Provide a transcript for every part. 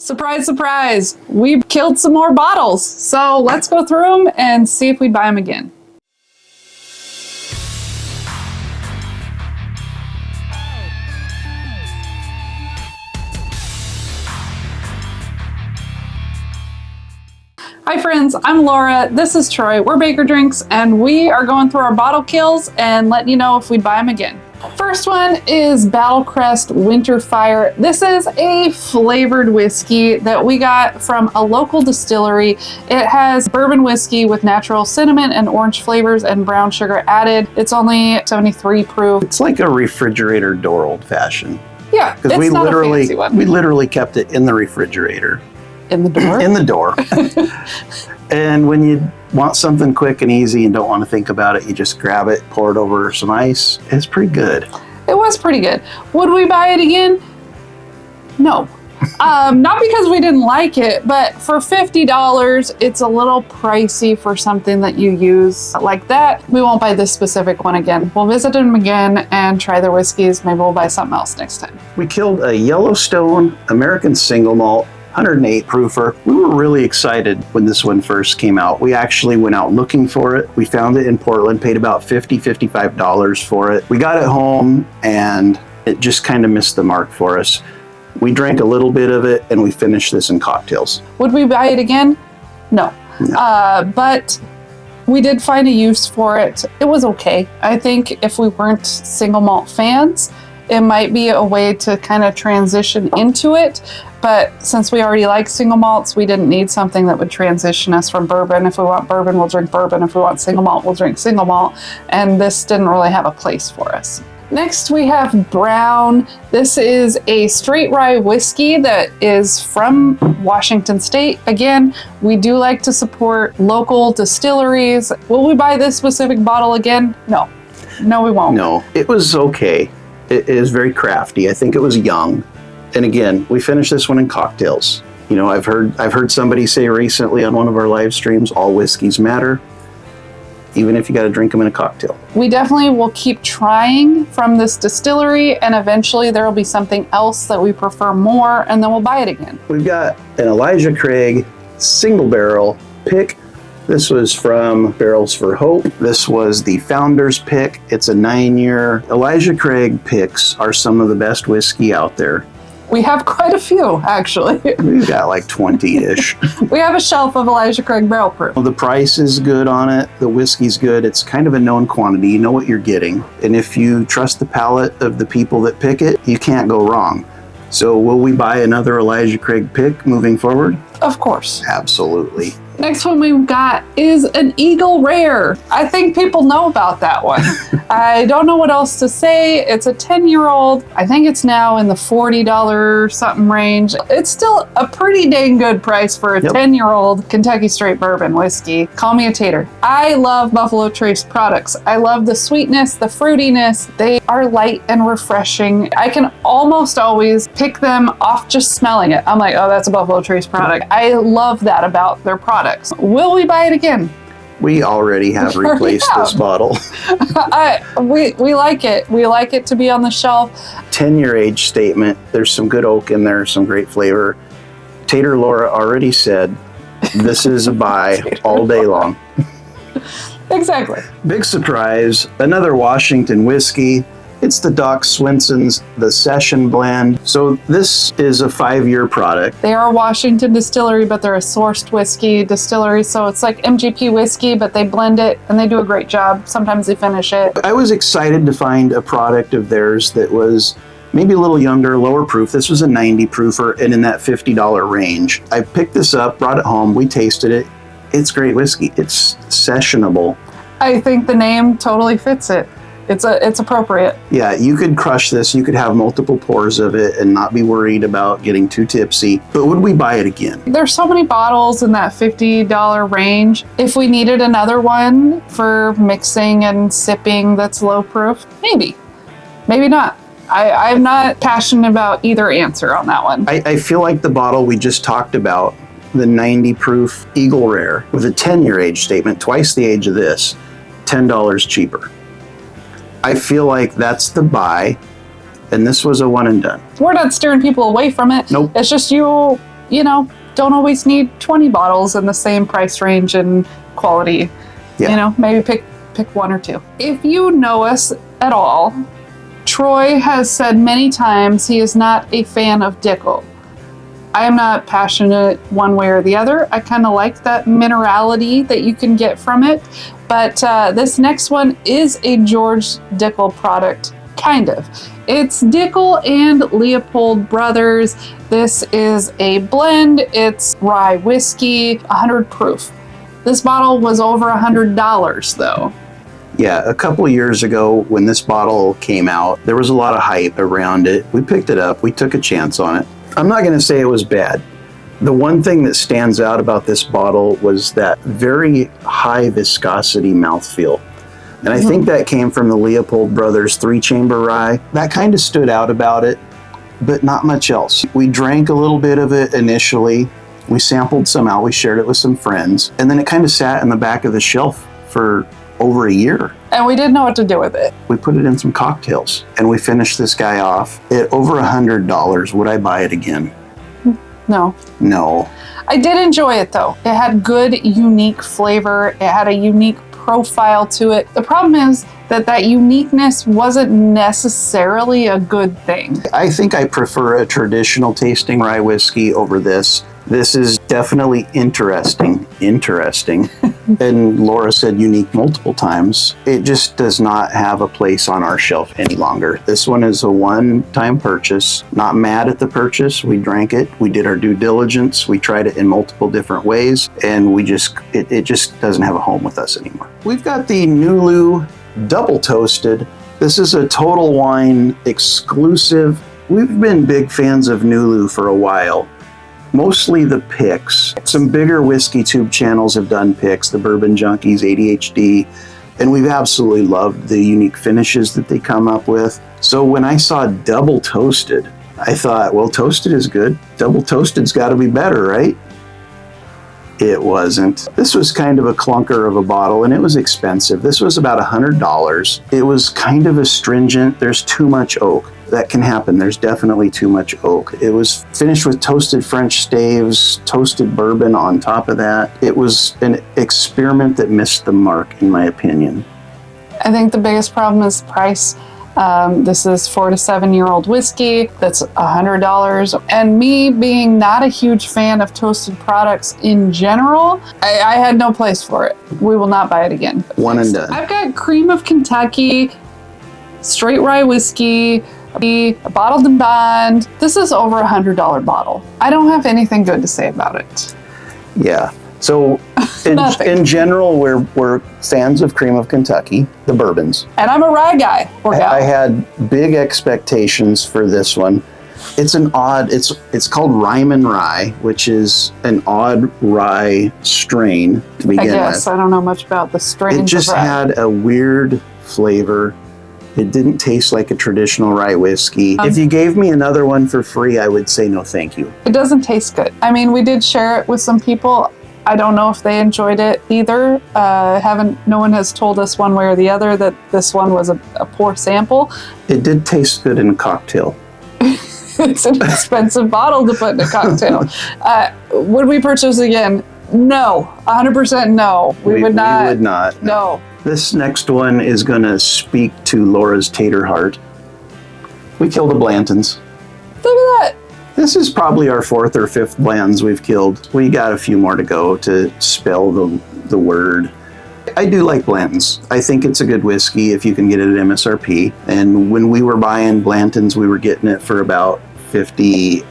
Surprise, surprise, we killed some more bottles. So let's go through them and see if we'd buy them again. Hi friends, I'm Laura, this is Troy, we're Baker Drinks, and we are going through our bottle kills and letting you know if we'd buy them again. First one is Crest Winter Fire. This is a flavored whiskey that we got from a local distillery. It has bourbon whiskey with natural cinnamon and orange flavors and brown sugar added. It's only 73 proof. It's like a refrigerator door old fashioned. Yeah, because we literally kept it in the refrigerator. In the door? In the door. And when you want something quick and easy and don't want to think about it, you just grab it, pour it over some ice. It's pretty good. It was pretty good. Would we buy it again? No. Not because we didn't like it, but for $50, it's a little pricey for something that you use like that. We won't buy this specific one again. We'll visit them again and try their whiskeys. Maybe we'll buy something else next time. We killed a Yellowstone American single malt 108 proofer. We were really excited when this one first came out. We actually went out looking for it. We found it in Portland, paid about $55 for it. We got it home and it just kind of missed the mark for us. We drank a little bit of it and we finished this in cocktails. Would we buy it again? No. But we did find a use for it. It was okay. I think if we weren't single malt fans, it might be a way to kind of transition into it. But since we already like single malts, we didn't need something that would transition us from bourbon. If we want bourbon, we'll drink bourbon. If we want single malt, we'll drink single malt. And this didn't really have a place for us. Next, we have Brown. This is a straight rye whiskey that is from Washington State. Again, we do like to support local distilleries. Will we buy this specific bottle again? No. No, we won't. No, it was okay. It is very crafty. I think it was young. And again, we finished this one in cocktails. You know, I've heard somebody say recently on one of our live streams, all whiskeys matter, even if you got to drink them in a cocktail. We definitely will keep trying from this distillery, and eventually there will be something else that we prefer more, and then we'll buy it again. We've got an Elijah Craig single barrel pick. This was from Barrels for Hope. This was the founder's pick. It's a 9-year. Elijah Craig picks are some of the best whiskey out there. We have quite a few, actually. We've got like 20-ish. We have a shelf of Elijah Craig barrel proof. The price is good on it. The whiskey's good. It's kind of a known quantity. You know what you're getting. And if you trust the palate of the people that pick it, you can't go wrong. So will we buy another Elijah Craig pick moving forward? Of course. Absolutely. Next one we've got is an Eagle Rare. I think people know about that one. I don't know what else to say. It's a 10-year-old. I think it's now in the $40 something range. It's still a pretty dang good price for a 10-year-old Kentucky straight bourbon whiskey. Call me a tater. I love Buffalo Trace products. I love the sweetness, the fruitiness. They are light and refreshing. I can almost always pick them off just smelling it. I'm like, oh, that's a Buffalo Trace product. I love that about their products. Will we buy it again? We already have replaced this bottle. We like it. We like it to be on the shelf. 10-year age statement. There's some good oak in there, some great flavor. Tater Laura already said this is a buy all day long. Exactly. Big surprise, another Washington whiskey. It's the Doc Swinsons, the Session Blend. So this is a 5-year product. They are a Washington distillery, but they're a sourced whiskey distillery. So it's like MGP whiskey, but they blend it and they do a great job. Sometimes they finish it. I was excited to find a product of theirs that was maybe a little younger, lower proof. This was a 90 proofer and in that $50 range. I picked this up, brought it home, we tasted it. It's great whiskey. It's sessionable. I think the name totally fits it. It's appropriate. Yeah, you could crush this. You could have multiple pours of it and not be worried about getting too tipsy. But would we buy it again? There's so many bottles in that $50 range. If we needed another one for mixing and sipping that's low proof, maybe. Maybe not. I'm not passionate about either answer on that one. I feel like the bottle we just talked about, the 90 proof Eagle Rare with a 10-year age statement, twice the age of this, $10 cheaper. I feel like that's the buy, and this was a one and done. We're not steering people away from it. Nope. It's just you don't always need 20 bottles in the same price range and quality. Yeah. Maybe pick one or two. If you know us at all, Troy has said many times he is not a fan of Dickel. I am not passionate one way or the other. I kind of like that minerality that you can get from it. But this next one is a George Dickel product, kind of. It's Dickel and Leopold Brothers. This is a blend. It's rye whiskey, 100 proof. This bottle was over $100 though. Yeah, a couple years ago when this bottle came out, there was a lot of hype around it. We picked it up. We took a chance on it. I'm not going to say it was bad. The one thing that stands out about this bottle was that very high viscosity mouthfeel. And I think that came from the Leopold Brothers 3-chamber rye. That kind of stood out about it, but not much else. We drank a little bit of it initially. We sampled some out. We shared it with some friends. And then it kind of sat in the back of the shelf for over a year. And we didn't know what to do with it. We put it in some cocktails and we finished this guy off at over $100. Would I buy it again? No. No. I did enjoy it though. It had good, unique flavor. It had a unique profile to it. The problem is that uniqueness wasn't necessarily a good thing. I think I prefer a traditional tasting rye whiskey over this. This is definitely interesting. And Laura said unique multiple times. It just does not have a place on our shelf any longer. This one is a one-time purchase. Not mad at the purchase. We drank it. We did our due diligence. We tried it in multiple different ways, and it just doesn't have a home with us anymore. We've got the Nulu Double Toasted. This is a Total Wine exclusive. We've been big fans of Nulu for a while. Mostly the picks. Some bigger whiskey tube channels have done picks, the Bourbon Junkies, ADHD, and we've absolutely loved the unique finishes that they come up with. So when I saw Double Toasted, I thought, well, toasted is good. Double Toasted's got to be better, right? It wasn't. This was kind of a clunker of a bottle, and it was expensive. This was about $100. It was kind of astringent. There's too much oak. That can happen. There's definitely too much oak. It was finished with toasted French staves, toasted bourbon on top of that. It was an experiment that missed the mark, in my opinion. I think the biggest problem is price. This is 4 to 7 year old whiskey that's $100. And me being not a huge fan of toasted products in general, I had no place for it. We will not buy it again. One and done. I've got Cream of Kentucky, straight rye whiskey, a bottled and bond. This is over $100 bottle. I don't have anything good to say about it. Yeah. So in general, we're fans of Cream of Kentucky, the bourbons. And I'm a rye guy. I had big expectations for this one. It's called Ryman Rye, which is an odd rye strain to begin with. I guess. I don't know much about the strains. It just had a weird flavor. It didn't taste like a traditional rye whiskey. If you gave me another one for free, I would say no thank you. It doesn't taste good. I mean, we did share it with some people. I don't know if they enjoyed it either. No one has told us one way or the other that this one was a poor sample. It did taste good in a cocktail. It's an expensive bottle to put in a cocktail. Would we purchase again? No. 100% no. We would not. We would not. No. This next one is going to speak to Laura's tater heart. We killed the Blandons. Look at that. This is probably our 4th or 5th Blandons we've killed. We got a few more to go to spell the word. I do like Blandons. I think it's a good whiskey if you can get it at MSRP. And when we were buying Blandons, we were getting it for about $58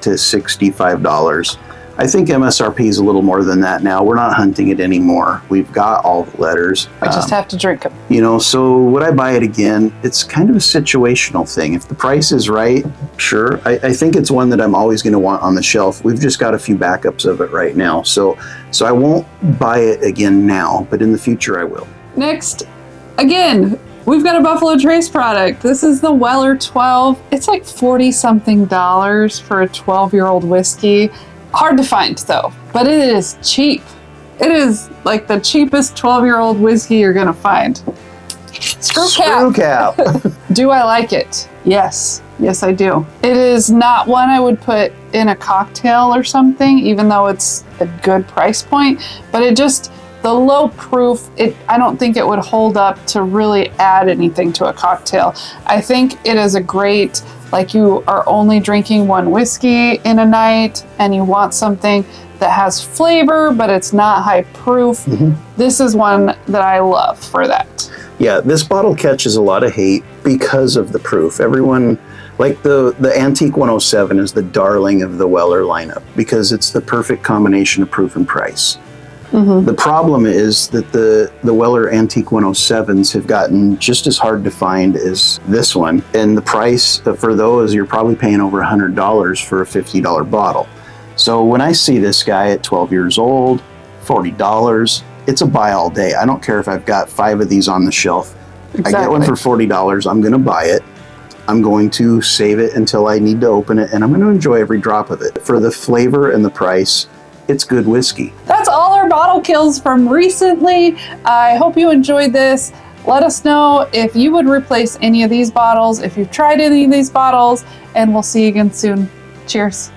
to $65. I think MSRP is a little more than that now. We're not hunting it anymore. We've got all the letters. I just have to drink them. So would I buy it again? It's kind of a situational thing. If the price is right, sure. I think it's one that I'm always going to want on the shelf. We've just got a few backups of it right now. So I won't buy it again now, but in the future I will. Next, again, we've got a Buffalo Trace product. This is the Weller 12. It's like $40-something for a 12-year-old whiskey. Hard to find though, but it is cheap. It is like the cheapest 12-year-old whiskey you're gonna find. Screw cap. Do I like it? Yes, I do. It is not one I would put in a cocktail or something, even though it's a good price point. But it just, the low proof, I don't think it would hold up to really add anything to a cocktail. I think it is a great, like you are only drinking one whiskey in a night and you want something that has flavor, but it's not high proof. Mm-hmm. This is one that I love for that. Yeah, this bottle catches a lot of hate because of the proof. Everyone, like the Antique 107 is the darling of the Weller lineup because it's the perfect combination of proof and price. Mm-hmm. The problem is that the Weller Antique 107s have gotten just as hard to find as this one. And the price for those, you're probably paying over $100 for a $50 bottle. So when I see this guy at 12 years old, $40, it's a buy all day. I don't care if I've got 5 of these on the shelf. Exactly. I get one for $40, I'm going to buy it. I'm going to save it until I need to open it, and I'm going to enjoy every drop of it. For the flavor and the price, it's good whiskey. That's all our bottle kills from recently. I hope you enjoyed this. Let us know if you would replace any of these bottles, if you've tried any of these bottles, and we'll see you again soon. Cheers.